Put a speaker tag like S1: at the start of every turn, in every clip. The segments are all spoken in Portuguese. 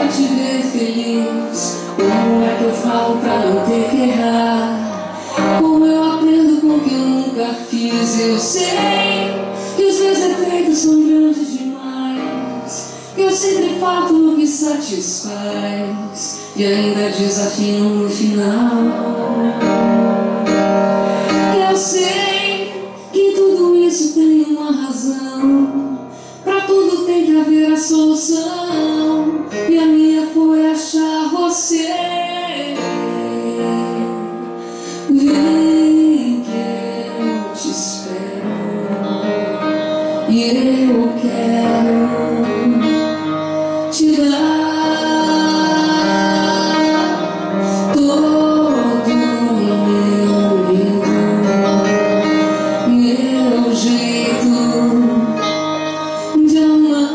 S1: pra te ver feliz. Como é que eu falo pra não ter que errar? Como eu aprendo com o que eu nunca fiz? Eu sei que os meus defeitos são grandes demais, que eu sempre falto no que satisfaz e ainda desafio no final. Eu sei que tudo isso tem uma razão, pra tudo tem que haver a solução, e a minha foi achar você. Vem que eu te espero e eu quero te dar todo o meu medo, meu jeito de amar.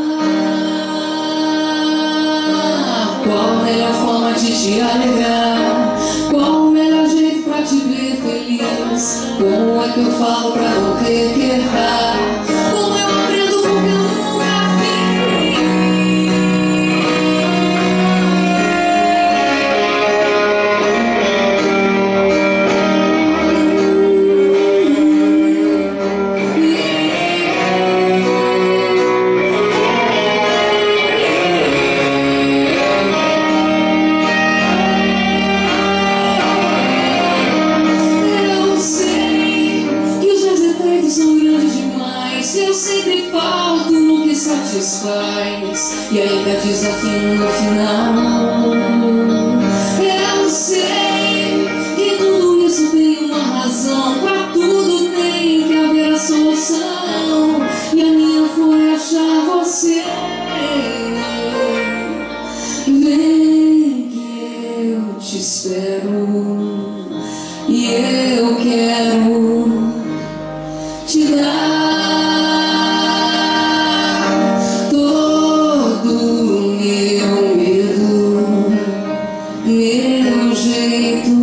S1: Qual a melhor forma de te alegrar? Qual o melhor jeito pra te ver feliz? Como é que eu falo pra não ter que errar? Como eu aprendo com o que eu nunca eu sempre falto no que satisfaz e ainda desafio no final. Eu sei que tudo isso tem uma razão, pra tudo tem que haver a solução, e a minha foi achar você. Vem que eu te espero e eu quero te dar meu jeito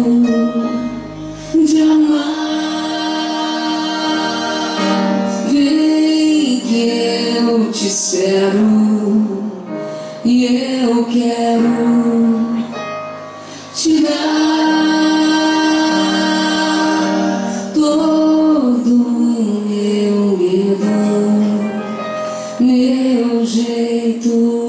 S1: de amar. Vem que eu te espero e eu quero te dar todo o meu medo, meu jeito